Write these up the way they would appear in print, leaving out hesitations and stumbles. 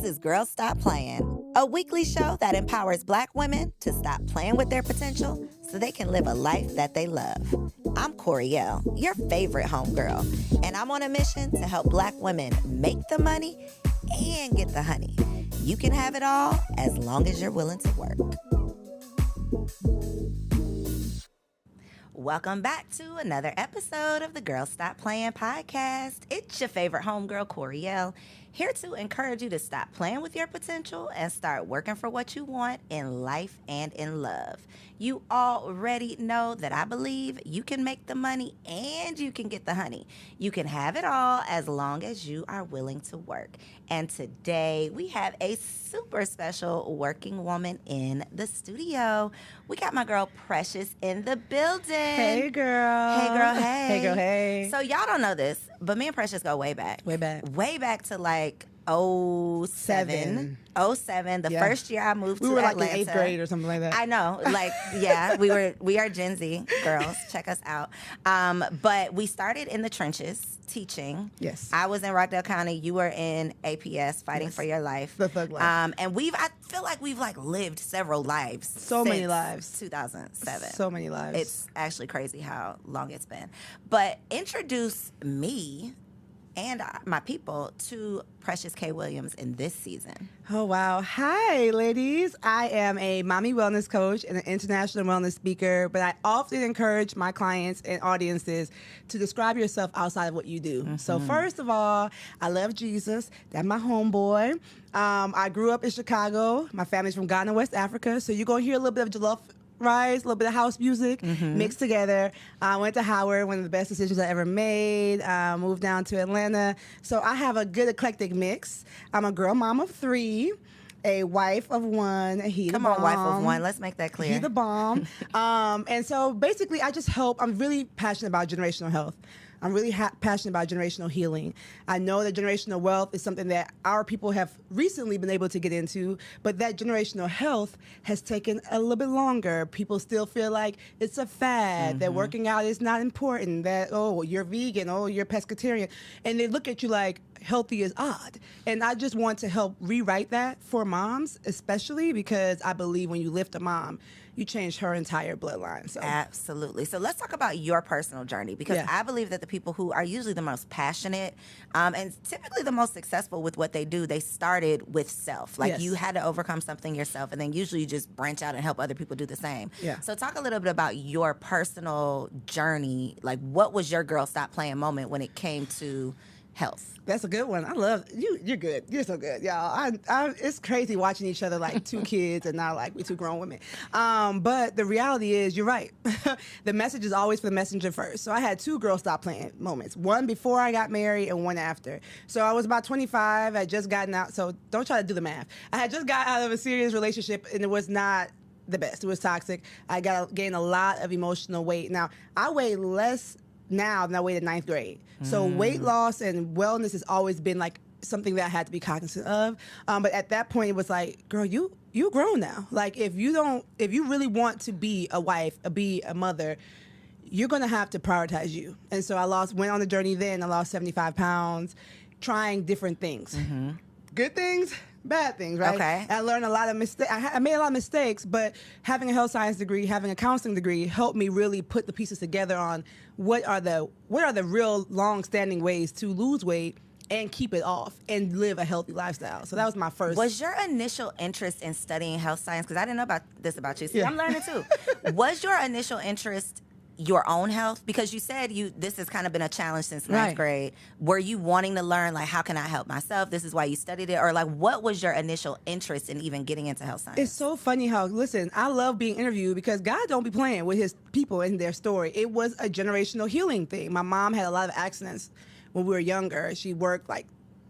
is Girl Stop Playin, a weekly show that empowers Black women to stop playing with their potential so they can live a life that they love. I'm Coriel, your favorite homegirl, and I'm on a mission to help Black women make the money and get the honey. You can have it all as long as you're willing to work. Welcome back to another episode of the Girl Stop Playin podcast. It's your favorite homegirl, Coriel, here to encourage you to stop playing with your potential and start working for what you want in life and in love. You already know that I believe you can make the money and you can get the honey. You can have it all as long as you are willing to work. And today we have a super special working woman in the studio. We got my girl Precious in the building. Hey, girl. Hey, girl, hey. Hey, girl, hey. So y'all don't know this, but me and Precious go way back. Way back. Way back to like 07. 07, the first year I moved to Atlanta. We were like in 8th grade or something like that. I know. Like, yeah, we are Gen Z girls. Check us out. But we started in the trenches teaching. Yes. I was in Rockdale County. You were in APS fighting for your life. The thug life. And I feel like we've like lived several lives. So many lives. 2007. So many lives. It's actually crazy how long it's been. But introduce me and my people to Precious K. Williams in this season. Oh, wow. Hi, ladies. I am a mommy wellness coach and an international wellness speaker, but I often encourage my clients and audiences to describe yourself outside of what you do. Mm-hmm. So first of all, I love Jesus. That's my homeboy. I grew up in Chicago. My family's from Ghana, West Africa. So you're going to hear a little bit of jollof rice, a little bit of house music mixed together. I went to Howard, one of the best decisions I ever made. Moved down to Atlanta. So I have a good eclectic mix. I'm a girl mom of 3, a wife of 1. Come on, wife of 1. Let's make that clear. He the bomb. And so basically I just help. I'm really passionate about generational health. I'm really passionate about generational healing. I know that generational wealth is something that our people have recently been able to get into, but that generational health has taken a little bit longer. People still feel like it's a fad, that working out is not important, that, oh, you're vegan, oh, you're pescatarian. And they look at you like healthy is odd. And I just want to help rewrite that for moms, especially because I believe when you lift a mom, you change her entire bloodline. So. Absolutely. So let's talk about your personal journey, because I believe that the people who are usually the most passionate and typically the most successful with what they do, they started with self. Like you had to overcome something yourself, and then usually you just branch out and help other people do the same. Yeah. So talk a little bit about your personal journey. Like, what was your Girl Stop Playin moment when it came to health? That's a good one. I love you. You're good. You're so good, y'all. It's crazy watching each other like 2 kids and now like we 2 grown women. But the reality is, you're right. The message is always for the messenger first. So I had 2 Girl Stop Playin moments. One before I got married and one after. So I was about 25. I had just gotten out. So don't try to do the math. I had just got out of a serious relationship and it was not the best. It was toxic. I gained a lot of emotional weight. Now, I weigh less now than I weighed in 9th grade. So weight loss and wellness has always been like something that I had to be cognizant of. But at that point, it was like, girl, you grown now. Like if you really want to be a wife, be a mother, you're gonna have to prioritize you. And so went on the journey then. I lost 75 pounds, trying different things. Good things, bad things, right? Okay. I learned a lot of mistakes. I made a lot of mistakes, but having a health science degree, having a counseling degree helped me really put the pieces together on what are the real long-standing ways to lose weight and keep it off and live a healthy lifestyle. So that was my first. Was your initial interest in studying health science, because I didn't know about you. See, I'm learning too. Was your initial interest your own health? Because you said this has kind of been a challenge since 9th grade. Were you wanting to learn, like, how can I help myself? This is why you studied it? Or, like, what was your initial interest in even getting into health science? It's so funny how, listen, I love being interviewed because God don't be playing with his people and their story. It was a generational healing thing. My mom had a lot of accidents when we were younger. She worked, like,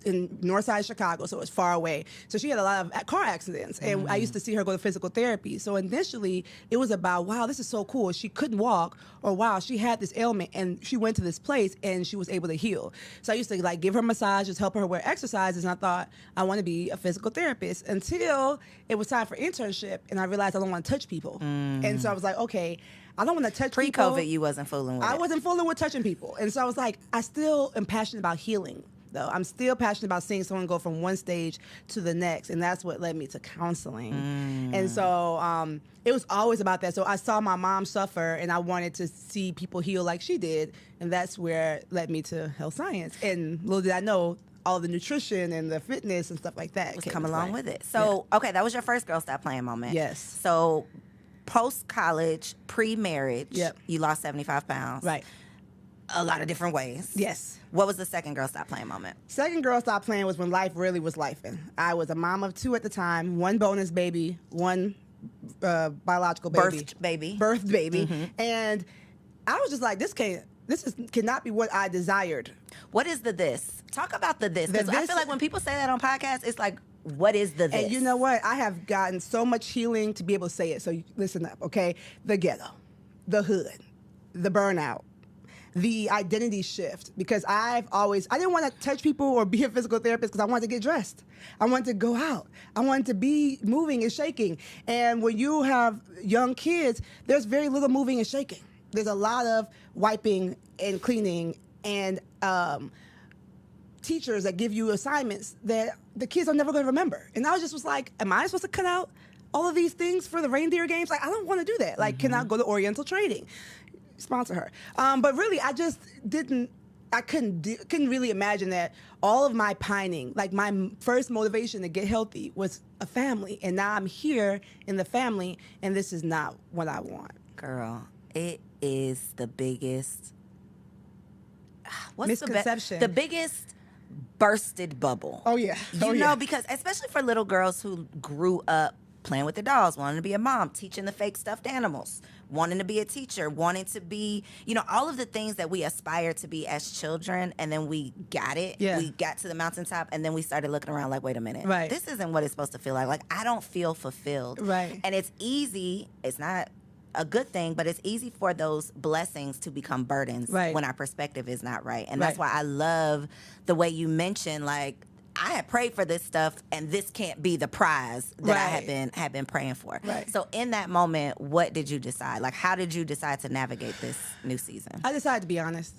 in Northside Chicago, so it was far away. So she had a lot of car accidents, and I used to see her go to physical therapy. So initially, it was about, wow, this is so cool. She couldn't walk, or wow, she had this ailment, and she went to this place, and she was able to heal. So I used to like give her massages, help her with exercises, and I thought, I want to be a physical therapist until it was time for internship, and I realized I don't want to touch people. And so I was like, okay, I don't want to touch people. Pre-COVID, you wasn't fooling with it. I wasn't fooling with touching people. And so I was like, I still am passionate about healing. though. I'm still passionate about seeing someone go from one stage to the next, and that's what led me to counseling. And so it was always about that. So I saw my mom suffer, and I wanted to see people heal like she did, and that's where it led me to health science. And little did I know, all the nutrition and the fitness and stuff like that was come along with it. So, okay, that was your first Girl Stop Playin moment. Yes. So, post-college, pre-marriage, Yep. you lost 75 pounds. Right. A lot of different ways. Yes. What was the second Girl Stop Playin moment? Second Girl Stop Playin was when life really was lifing. I was a mom of 2 at the time, 1 bonus baby, 1 biological baby. Birthed baby. And I was just like, this cannot be what I desired. What is the this? Talk about the this. Because I this- feel like when people say that on podcasts, it's like, what is the this? And you know what? I have gotten so much healing to be able to say it. So listen up, okay? The ghetto, the hood, the burnout, the identity shift. Because I didn't want to touch people or be a physical therapist because I wanted to get dressed. I wanted to go out. I wanted to be moving and shaking. And when you have young kids, there's very little moving and shaking. There's a lot of wiping and cleaning and teachers that give you assignments that the kids are never going to remember. And I was like, am I supposed to cut out all of these things for the reindeer games? Like, I don't want to do that. Like, can I go to Oriental Trading? Sponsor her. But really, I just couldn't really imagine that all of my pining, like my first motivation to get healthy was a family. And now I'm here in the family, and this is not what I want. Girl, it is the biggest... Misconception. The biggest bursted bubble. Oh, yeah. You know, because especially for little girls who grew up playing with their dolls, wanting to be a mom, teaching the fake stuffed animals, wanting to be a teacher, wanting to be, you know, all of the things that we aspire to be as children, and then we got it. Yeah. We got to the mountaintop, and then we started looking around like, wait a minute. Right. This isn't what it's supposed to feel like. Like, I don't feel fulfilled. Right. And it's easy. It's not a good thing, but it's easy for those blessings to become burdens when our perspective is not right. And that's why I love the way you mentioned, like, I had prayed for this stuff, and this can't be the prize that I had been praying for. Right. So in that moment, what did you decide? Like, how did you decide to navigate this new season? I decided to be honest.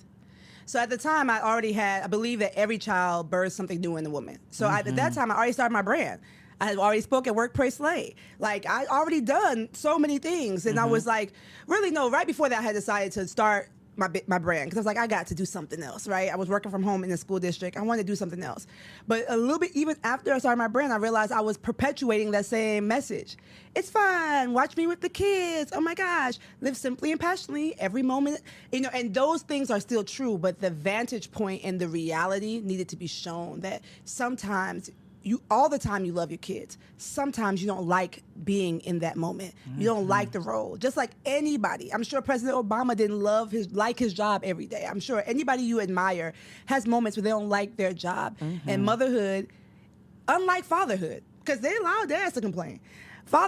So at the time, I believe that every child births something new in the woman. So at that time, I already started my brand. I had already spoke at Work, Pray, Slay. Like, I already done so many things. And I was like, really, no, right before that, I had decided to start my brand. Because I was like, I got to do something else, right? I was working from home in the school district. I wanted to do something else. But a little bit, even after I started my brand, I realized I was perpetuating that same message. It's fine. Watch me with the kids. Oh, my gosh. Live simply and passionately every moment. You know, and those things are still true. But the vantage point and the reality needed to be shown that sometimes all the time you love your kids. Sometimes you don't like being in that moment. You don't like the role. Just like anybody. I'm sure President Obama didn't like his job every day. I'm sure anybody you admire has moments where they don't like their job. And motherhood, unlike fatherhood, because they allow dads to complain.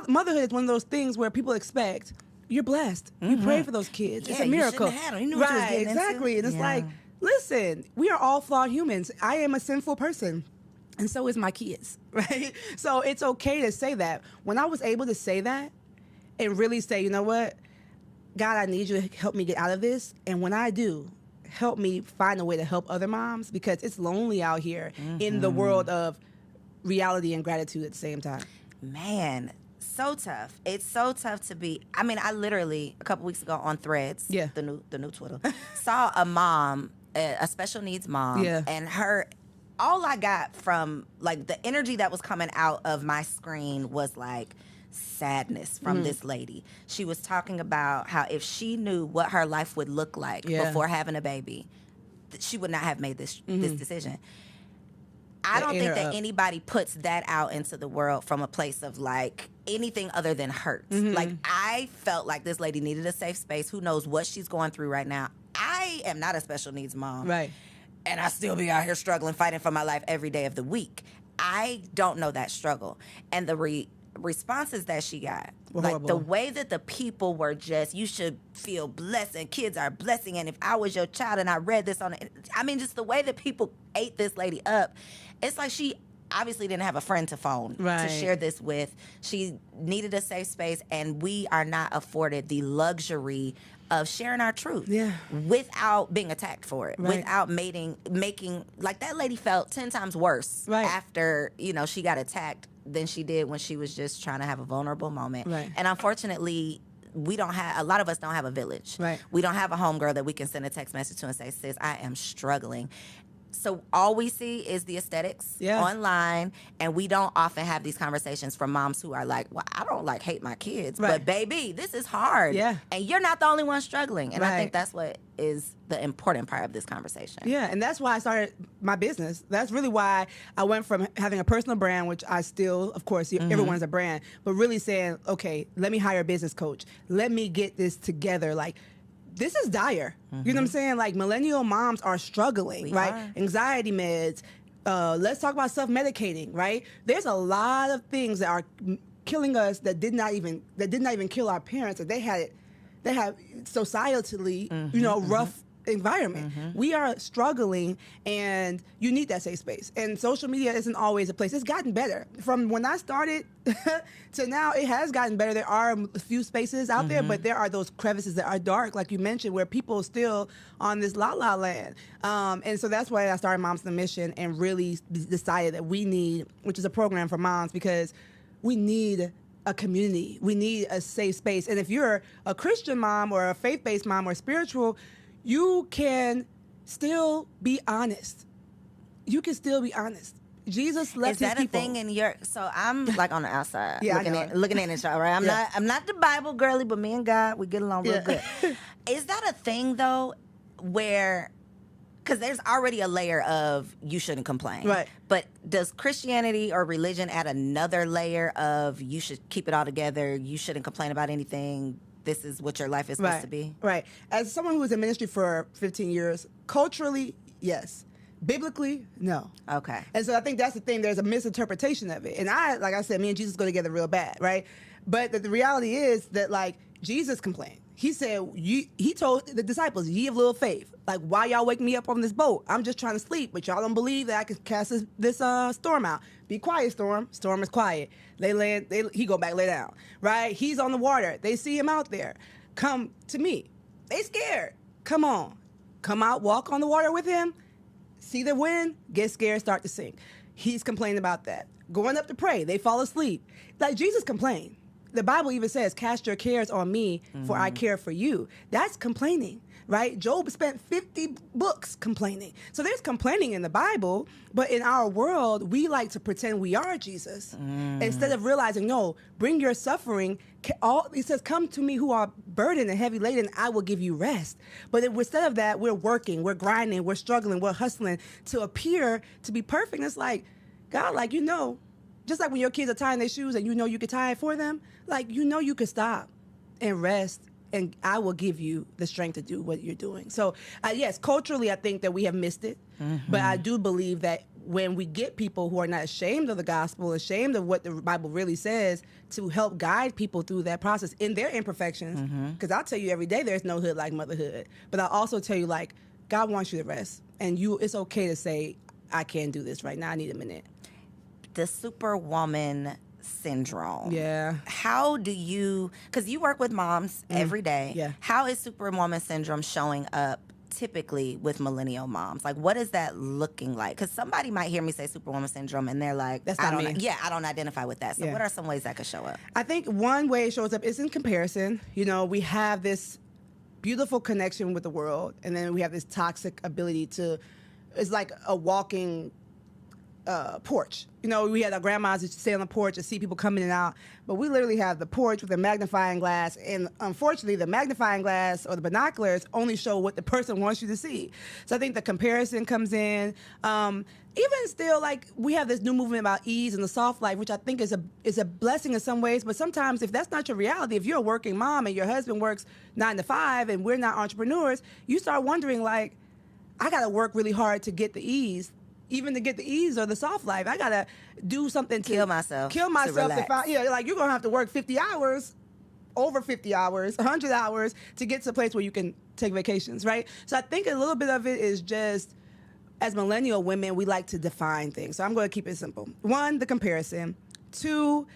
Motherhood is one of those things where people expect, you're blessed. You pray for those kids. It's a miracle. You shouldn't have had them. You knew what you was getting exactly. into. And it's like, listen, we are all flawed humans. I am a sinful person. And so is my kids, right? So it's okay to say that. When I was able to say that and really say, you know what? God, I need you to help me get out of this. And when I do, help me find a way to help other moms, because it's lonely out here in the world of reality and gratitude at the same time. Man, so tough. It's so tough to be. I mean, I literally, a couple weeks ago on Threads, the new Twitter, saw a mom, a special needs mom, and all I got from, like, the energy that was coming out of my screen was, like, sadness from this lady. She was talking about how if she knew what her life would look like before having a baby, she would not have made this decision. I don't think that anybody puts that out into the world from a place of, like, anything other than hurt. Like, I felt like this lady needed a safe space. Who knows what she's going through right now. I am not a special needs mom. Right. And I still be out here struggling, fighting for my life every day of the week. I don't know that struggle. And the responses that she got, like the way that the people were just, you should feel blessed and kids are a blessing. And if I was your child and I read this just the way that people ate this lady up, it's like she obviously didn't have a friend to phone to share this with. She needed a safe space, and we are not afforded the luxury of sharing our truth Yeah. without being attacked for it, Right. without making like that lady felt 10 times worse Right. after, she got attacked than she did when she was just trying to have a vulnerable moment. Right. And unfortunately, a lot of us don't have a village. Right. We don't have a homegirl that we can send a text message to and say, sis, I am struggling. So all we see is the aesthetics online, and we don't often have these conversations from moms who are like, well, I don't hate my kids, but baby, this is hard. Yeah. And you're not the only one struggling. And I Right. think that's what is the important part of this conversation. Yeah, and that's why I started my business. That's really why I went from having a personal brand, which I still, of course, everyone's a brand, but really saying, okay, let me hire a business coach. Let me get this together. Like, this is dire. You know what I'm saying? Like, millennial moms are struggling, We right? are. Anxiety meds. Let's talk about self-medicating, right? There's a lot of things that are killing us that did not even kill our parents. That they had societally, rough environment. We are struggling, and you need that safe space. And social media isn't always a place. It's gotten better. From when I started to now, it has gotten better. There are a few spaces out there, but there are those crevices that are dark, like you mentioned, where people are still on this la-la land. And so that's why I started Moms on a Mission and really decided that we need, which is a program for moms, because we need a community. We need a safe space. And if you're a Christian mom or a faith-based mom or spiritual, you can still be honest. You can still be honest. Jesus left Is that his people. a thing in your? So I'm like on the outside, Yeah, looking in the show, right? I'm not the Bible girly, but me and God, we get along real good. Is that a thing though, where? Because there's already a layer of you shouldn't complain, Right? But does Christianity or religion add another layer of you should keep it all together? You shouldn't complain about anything. This is what your life is supposed to be. Right. As someone who was in ministry for 15 years, culturally, yes. Biblically, no. Okay. And so I think that's the thing. There's a misinterpretation of it. And like I said, me and Jesus go together real bad, right? But the reality is that, like, Jesus complained. He said, he told the disciples, ye of little faith. Like, why y'all wake me up on this boat? I'm just trying to sleep, but y'all don't believe that I can cast this storm out. Be quiet, storm. Storm is quiet. They land. He go back, lay down. Right? He's on the water. They see him out there. Come to me. They scared. Come on. Come out, walk on the water with him. See the wind, get scared, start to sink. He's complaining about that. Going up to pray, they fall asleep. Like, Jesus complained. The Bible even says, cast your cares on me, for I care for you. That's complaining, right? Job spent 50 books complaining. So there's complaining in the Bible, but in our world, we like to pretend we are Jesus. Instead of realizing, no, bring your suffering. He says, come to me who are burdened and heavy laden, I will give you rest. But instead of that, we're working, we're grinding, we're struggling, we're hustling to appear to be perfect. And it's like, God, like, just like when your kids are tying their shoes and you can tie it for them, like, you could stop and rest, and I will give you the strength to do what you're doing. So, yes, culturally, I think that we have missed it. But I do believe that when we get people who are not ashamed of the gospel, ashamed of what the Bible really says, to help guide people through that process in their imperfections, because I'll tell you every day there's no hood like motherhood. But I'll also tell you, like, God wants you to rest. And it's okay to say, I can't do this right now. I need a minute. The Superwoman syndrome. Yeah. How do you, because you work with moms every day. Yeah. How is Superwoman syndrome showing up typically with millennial moms? Like, what is that looking like? Because somebody might hear me say Superwoman syndrome and they're like, That's not me. Yeah, I don't identify with that. So what are some ways that could show up? I think one way it shows up is in comparison. We have this beautiful connection with the world, and then we have this toxic ability it's like a walking porch. We had our grandmas that stay on the porch and see people coming in and out, but we literally have the porch with a magnifying glass, and unfortunately the magnifying glass or the binoculars only show what the person wants you to see. So I think the comparison comes in. Even still, like, we have this new movement about ease and the soft life, which I think is a blessing in some ways, but sometimes if that's not your reality, if you're a working mom and your husband works 9 to 5 and we're not entrepreneurs, you start wondering, like, I got to work really hard to get the ease. Even to get the ease or the soft life, I gotta do something to kill myself. To like, you're gonna have to work 50 hours, over 50 hours, 100 hours to get to a place where you can take vacations, right? So I think a little bit of it is just, as millennial women, we like to define things. So I'm gonna keep it simple. 1, the comparison. 2,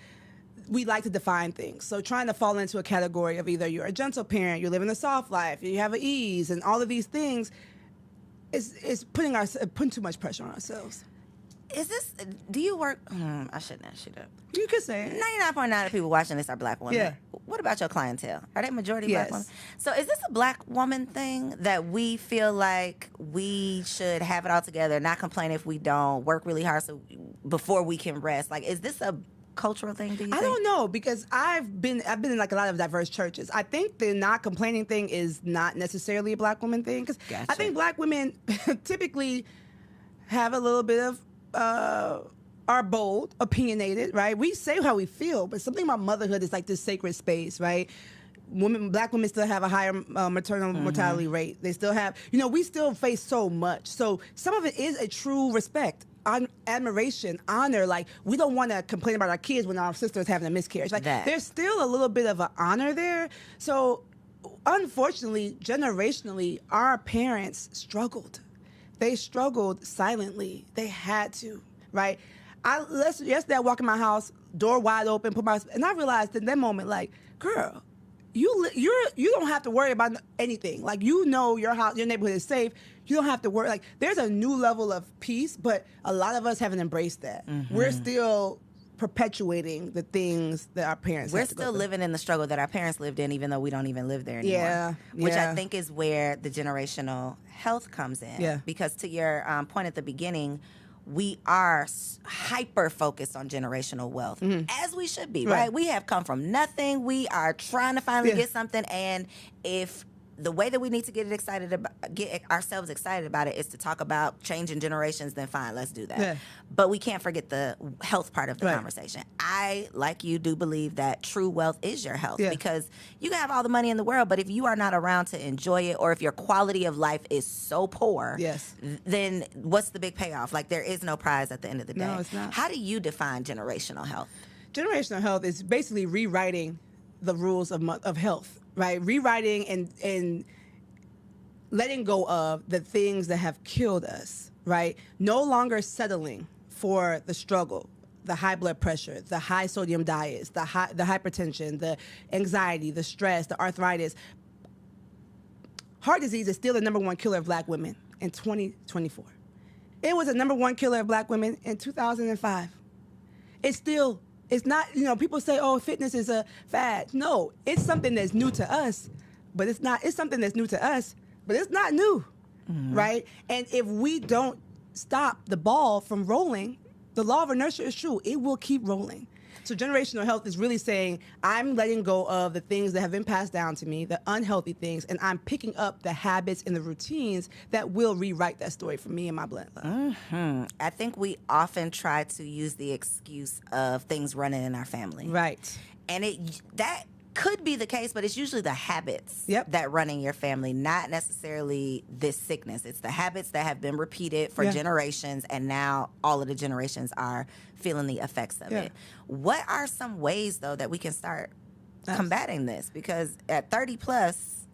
we like to define things. So trying to fall into a category of either you're a gentle parent, you're living a soft life, you have an ease, and all of these things is putting too much pressure on ourselves. Do you work? I shouldn't ask you that. You could say it. 99.9 of people watching this are black women. Yeah. What about your clientele? Are they majority Yes. black women? So is this a black woman thing that we feel like we should have it all together, not complain if we don't, work really hard before we can rest? Like, is this a cultural thing, do you think? I don't know, because I've been in like a lot of diverse churches. I think the not complaining thing is not necessarily a black woman thing, because Gotcha. I think black women typically have a little bit of are bold, opinionated, right? We say how we feel, but something about motherhood is like this sacred space, right? Black women still have a higher maternal mortality rate. They still have, we still face so much. So some of it is a true respect, admiration, honor. Like, we don't want to complain about our kids when our sister is having a miscarriage. Like, there's still a little bit of an honor there. So unfortunately, generationally, our parents struggled. They struggled silently. They had to, right? Yesterday I walk in my house, door wide open, and I realized in that moment, like, girl, you don't have to worry about anything. Like, your house, your neighborhood is safe. You don't have to worry. Like, there's a new level of peace, but a lot of us haven't embraced that. We're still perpetuating the things that our parents We're still living in the struggle that our parents lived in, even though we don't even live there anymore. Yeah. Which I think is where the generational health comes in. Yeah. Because to your point at the beginning, we are hyper focused on generational wealth, as we should be, right? We have come from nothing. We are trying to finally get something, and if the way that we need to get ourselves excited about it is to talk about changing generations, then fine, let's do that. Yeah. But we can't forget the health part of the conversation. I, like you, do believe that true wealth is your health, because you can have all the money in the world, but if you are not around to enjoy it, or if your quality of life is so poor, then what's the big payoff? Like, there is no prize at the end of the day. No, it's not. How do you define generational health? Generational health is basically rewriting the rules of health. Right, rewriting and letting go of the things that have killed us. Right, no longer settling for the struggle, the high blood pressure, the high sodium diets, the hypertension, the anxiety, the stress, the arthritis. Heart disease is still the #1 killer of black women in 2024. It was the #1 killer of black women in 2005. It's not, people say, oh, fitness is a fad. No, it's something that's new to us, but it's not. It's something that's new to us, but it's not new, right? And if we don't stop the ball from rolling, the law of inertia is true. It will keep rolling. So generational health is really saying, I'm letting go of the things that have been passed down to me, the unhealthy things, and I'm picking up the habits and the routines that will rewrite that story for me and my bloodline. I think we often try to use the excuse of things running in our family. Right. And that could be the case, but it's usually the habits that run in your family, not necessarily this sickness. It's the habits that have been repeated for generations, and now all of the generations are feeling the effects of it. What are some ways, though, that we can start combating this? Because at 30 plus,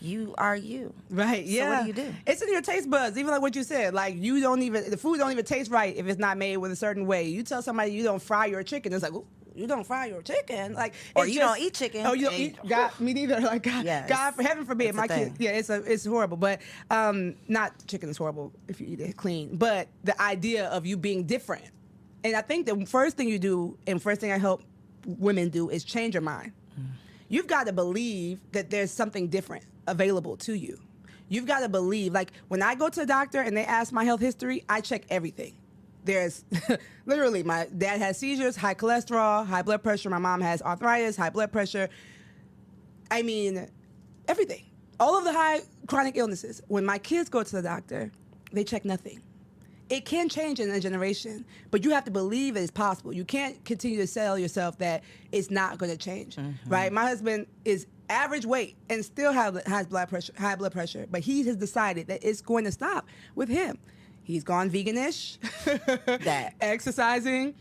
you are you. Right, So what do you do? It's in your taste buds, even like what you said. Like, the food don't even taste right if it's not made with a certain way. You tell somebody you don't fry your chicken, it's like, ooh, you don't fry your chicken, like, or you don't eat chicken. Oh, you don't eat? God, me neither. Like, God, for heaven forbid, my kids. Yeah, it's horrible. But not chicken is horrible if you eat it clean. But the idea of you being different, and I think the first thing you do, and first thing I help women do, is change your mind. You've got to believe that there's something different available to you. You've got to believe. Like, when I go to a doctor and they ask my health history, I check everything. There's literally, my dad has seizures, high cholesterol, high blood pressure. My mom has arthritis, high blood pressure. I mean, everything. All of the high chronic illnesses. When my kids go to the doctor, they check nothing. It can change in a generation, but you have to believe it's possible. You can't continue to sell yourself that it's not going to change, right? My husband is average weight and still has high blood pressure, but he has decided that it's going to stop with him. He's gone veganish, exercising,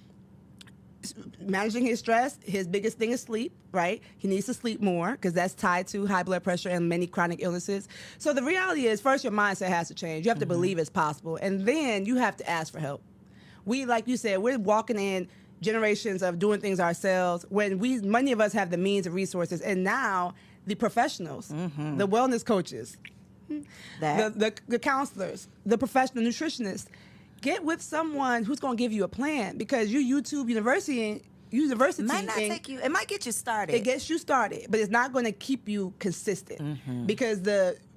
managing his stress. His biggest thing is sleep, right? He needs to sleep more because that's tied to high blood pressure and many chronic illnesses. So the reality is, first, your mindset has to change. You have to believe it's possible, and then you have to ask for help. Like you said, we're walking in generations of doing things ourselves when many of us have the means and resources, and now the professionals, the wellness coaches, the counselors, the professional nutritionists, get with someone who's going to give you a plan, because your YouTube university might not take you. It might get you started. It gets you started, but it's not going to keep you consistent, because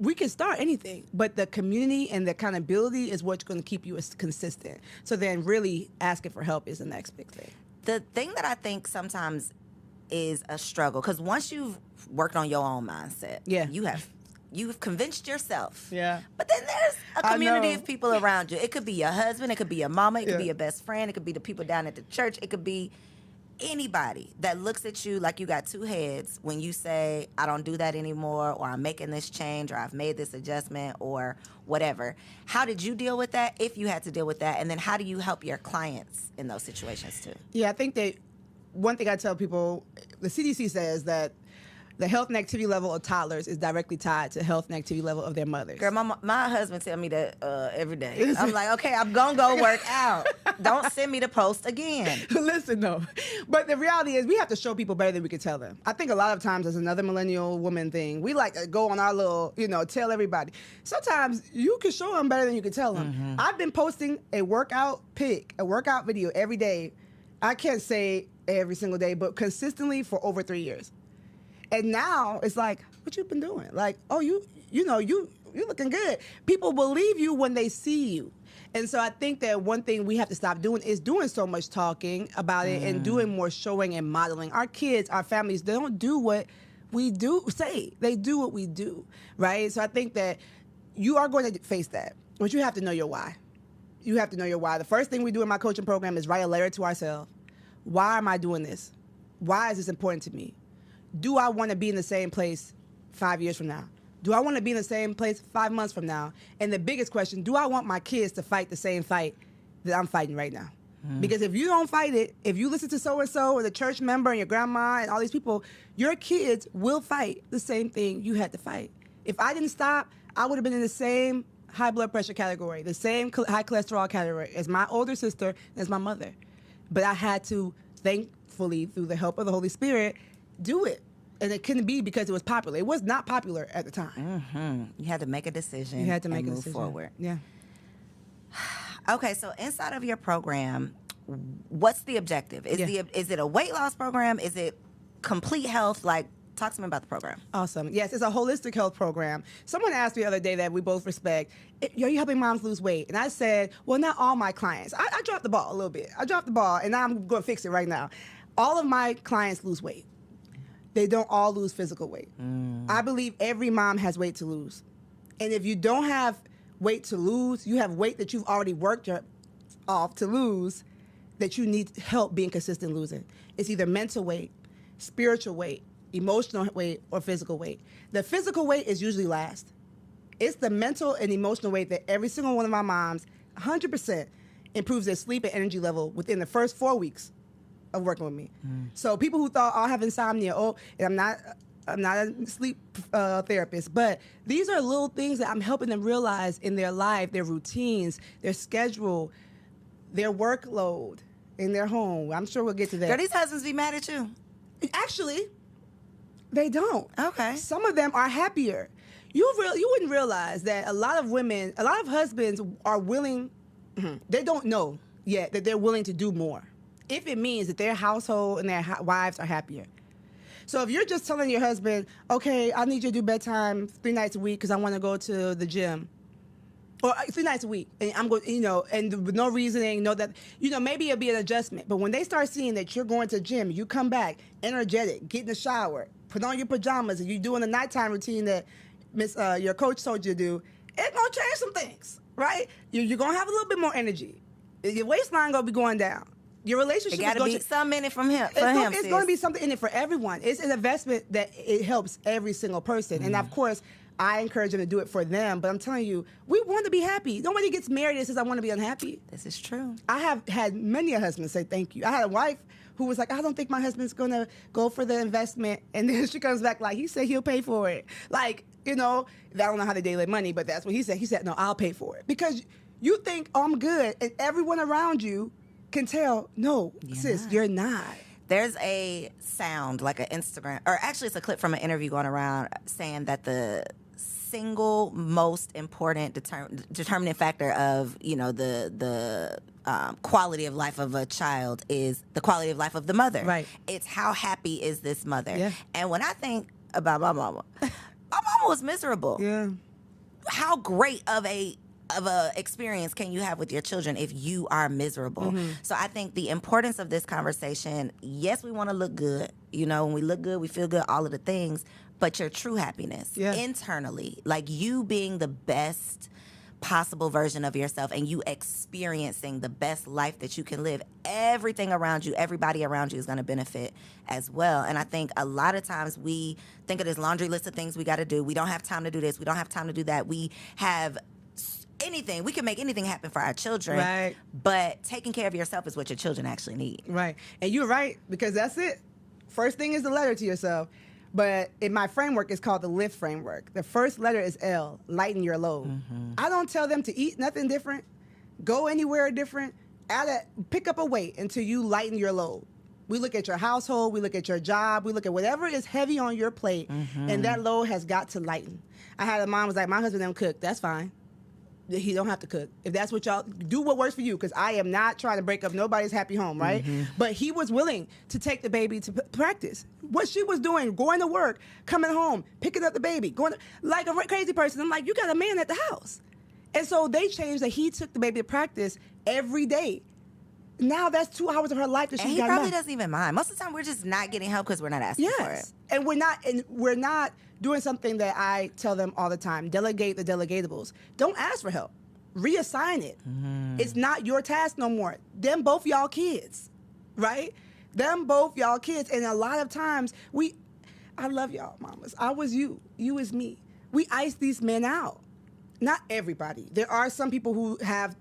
we can start anything, but the community and the accountability is what's going to keep you consistent. So then really asking for help is the next big thing. The thing that I think sometimes is a struggle, because once you've worked on your own mindset, you've convinced yourself. Yeah. But then there's a community of people around you. It could be your husband, it could be your mama, it could be your best friend, it could be the people down at the church, it could be anybody that looks at you like you got two heads when you say, I don't do that anymore, or I'm making this change, or I've made this adjustment, or whatever. How did you deal with that, if you had to deal with that? And then how do you help your clients in those situations too? Yeah, I think that one thing I tell people, the CDC says that the health and activity level of toddlers is directly tied to health and activity level of their mothers. Girl, my husband tell me that every day. I'm like, okay, I'm going to go work out. Don't send me the post again. Listen, though. But the reality is we have to show people better than we can tell them. I think a lot of times as another millennial woman thing, we like to go on our little, tell everybody. Sometimes you can show them better than you can tell them. I've been posting a workout pic, a workout video every day. I can't say every single day, but consistently for over 3 years. And now it's like, what you been doing? Like, oh, you looking good. People believe you when they see you. And so I think that one thing we have to stop doing is doing so much talking about it and doing more showing and modeling. Our kids, our families, they don't do what we say. They do what we do, right? So I think that you are going to face that, but you have to know your why. You have to know your why. The first thing we do in my coaching program is write a letter to ourselves. Why am I doing this? Why is this important to me? Do I want to be in the same place 5 years from now? Do I want to be in the same place 5 months from now? And the biggest question, do I want my kids to fight the same fight that I'm fighting right now? Because if you don't fight it, if you listen to so-and-so or the church member and your grandma and all these people, your kids will fight the same thing you had to fight. If I didn't stop, I would have been in the same high blood pressure category, the same high cholesterol category as my older sister and as my mother. But I had to, thankfully, through the help of the Holy Spirit, do it. And it couldn't be because it was popular. It was not popular at the time. You had to make a decision. You had to make and a move decision. forward. Yeah. Okay, so inside of your program, what's the objective? Is it a weight loss program? Is it complete health? Like, talk to me about the program. Awesome. Yes, it's a holistic health program. Someone asked me the other day that we both respect, are you helping moms lose weight? And I said, well, not all my clients. I dropped the ball a little bit. I dropped the ball, and now I'm going to fix it right now. All of my clients lose weight. They don't all lose physical weight. I believe every mom has weight to lose. And if you don't have weight to lose, you have weight that you've already worked off to lose that you need help being consistent losing. It's either mental weight, spiritual weight, emotional weight, or physical weight. The physical weight is usually last. It's the mental and emotional weight that every single one of my moms, 100%, improves their sleep and energy level within the first 4 weeks of working with me. So people who thought, I have insomnia, and I'm not a sleep therapist, but these are little things that I'm helping them realize in their life, their routines, their schedule, their workload in their home. I'm sure we'll get to that. Do these husbands be mad at you? Actually, they don't. Okay. Some of them are happier. You wouldn't realize that a lot of husbands are willing, they don't know yet that they're willing to do more, if it means that their household and their wives are happier. So if you're just telling your husband, okay, I need you to do bedtime 3 nights a week because I want to go to the gym, or 3 nights a week, and I'm going, and with no reasoning, maybe it'll be an adjustment. But when they start seeing that you're going to the gym, you come back energetic, get in the shower, put on your pajamas, and you're doing the nighttime routine that your coach told you to do, it's going to change some things, right? You're going to have a little bit more energy. Your waistline going to be going down. Your relationship is going to be some in it from him. It's going to be something in it for everyone. It's an investment that it helps every single person. And of course, I encourage them to do it for them. But I'm telling you, we want to be happy. Nobody gets married and says, I want to be unhappy. This is true. I have had many a husband say thank you. I had a wife who was like, I don't think my husband's going to go for the investment. And then she comes back like, he said he'll pay for it. Like, I don't know how they daily money, but that's what he said. He said, no, I'll pay for it. Because you think, oh, I'm good. And everyone around you can tell, no, sis, you're not. There's a sound, like an Instagram, or actually it's a clip from an interview going around saying that the single most important determining factor of, the quality of life of a child is the quality of life of the mother. Right. It's how happy is this mother. Yeah. And when I think about my mama was miserable. Yeah. How great of a experience can you have with your children if you are miserable? So I think the importance of this conversation, yes, we want to look good. When we look good, we feel good, all of the things, but your true happiness internally, like you being the best possible version of yourself and you experiencing the best life that you can live, everything around you, everybody around you is going to benefit as well. And I think a lot of times we think of this laundry list of things we got to do. We don't have time to do this. We don't have time to do that. We have anything. We can make anything happen for our children. Right. But taking care of yourself is what your children actually need. Right. And you're right, because that's it. First thing is the letter to yourself. But in my framework, it's called the L.I.F.T framework. The first letter is L, lighten your load. I don't tell them to eat nothing different, go anywhere different, pick up a weight until you lighten your load. We look at your household, we look at your job, we look at whatever is heavy on your plate, and that load has got to lighten. I had a mom was like, my husband don't cook. That's fine. He don't have to cook. If that's what y'all do, what works for you, because I am not trying to break up nobody's happy home, right? But he was willing to take the baby to practice. What she was doing, going to work, coming home, picking up the baby, like a crazy person. I'm like, you got a man at the house. And so they changed that he took the baby to practice every day. Now that's 2 hours of her life that she's got. And he probably doesn't even mind. Most of the time, we're just not getting help because we're not asking for it. And we're not doing something that I tell them all the time: delegate the delegatables. Don't ask for help. Reassign it. It's not your task no more. Them both y'all kids, right? Them both y'all kids. And a lot of times I love y'all mamas. I was you. You is me. We ice these men out. Not everybody. There are some people who have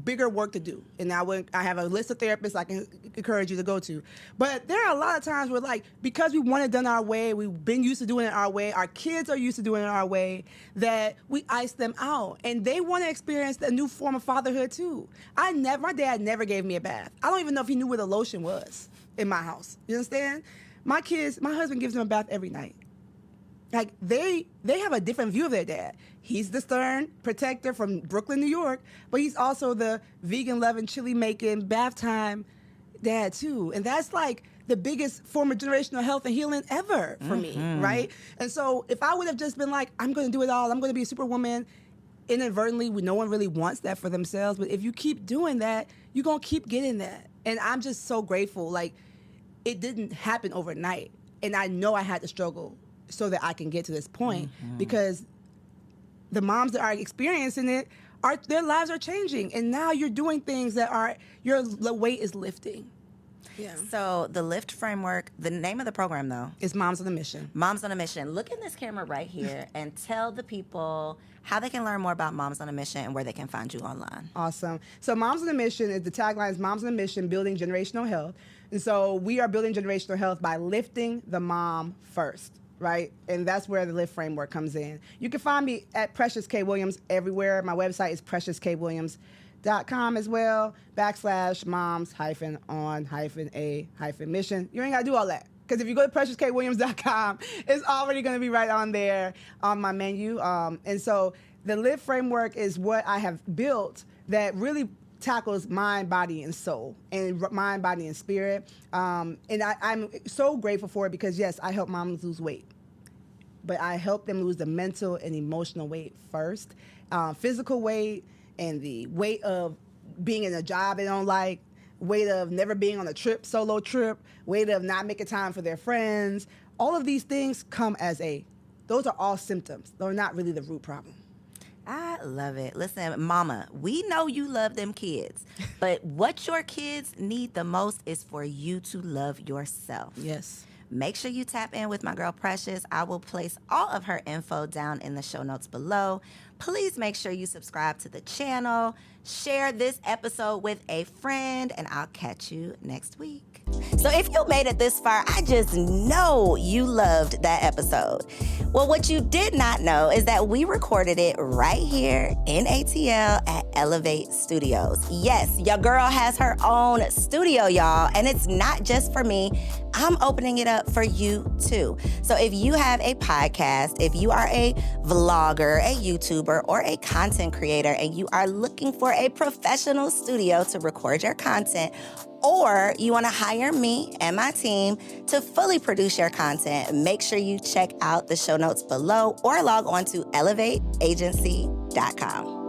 bigger work to do, and I have a list of therapists I can encourage you to go to. But there are a lot of times where, like, because we want it done our way, we've been used to doing it our way, our kids are used to doing it our way, that we ice them out, and they want to experience a new form of fatherhood too. My dad never gave me a bath. I don't even know if he knew where the lotion was in my house. You understand? My husband gives them a bath every night. Like, they have a different view of their dad. He's the stern protector from Brooklyn, New York, but he's also the vegan-loving, chili-making, bath time dad, too. And that's, like, the biggest form of generational health and healing ever for me, right? And so if I would have just been like, I'm going to do it all, I'm going to be a superwoman, inadvertently, no one really wants that for themselves. But if you keep doing that, you're going to keep getting that. And I'm just so grateful. Like, it didn't happen overnight. And I know I had to struggle so that I can get to this point, because the moms that are experiencing it, their lives are changing, and now you're doing things that the weight is lifting. Yeah. So the L.I.F.T framework, the name of the program though is Moms on a Mission. Moms on a Mission. Look in this camera right here and tell the people how they can learn more about Moms on a Mission and where they can find you online. Awesome. So Moms on a Mission the tagline is Moms on a Mission, building generational health. And so we are building generational health by lifting the mom first. Right? And that's where the L.I.F.T framework comes in. You can find me at Precious K. Williams everywhere. My website is preciouskwilliams.com as well, /moms-on-a-mission. You ain't got to do all that, because if you go to preciouskwilliams.com, it's already going to be right on there on my menu. And so the L.I.F.T framework is what I have built that really tackles mind, body, and soul, and mind, body, and spirit. And I'm so grateful for it, because, yes, I help moms lose weight, but I help them lose the mental and emotional weight first. Physical weight and the weight of being in a job they don't like, weight of never being on a solo trip, weight of not making time for their friends. All of these things come those are all symptoms. They're not really the root problem. I love it. Listen, mama, we know you love them kids, but what your kids need the most is for you to love yourself. Yes. Make sure you tap in with my girl Precious. I will place all of her info down in the show notes below. Please make sure you subscribe to the channel, share this episode with a friend, and I'll catch you next week. So if you made it this far, I just know you loved that episode. Well, what you did not know is that we recorded it right here in ATL at Elevate Studios. Yes, your girl has her own studio, y'all, and it's not just for me. I'm opening it up for you too. So if you have a podcast, if you are a vlogger, a YouTuber, or a content creator, and you are looking for a professional studio to record your content, or you want to hire me and my team to fully produce your content, make sure you check out the show notes below or log on to elevateagency.com.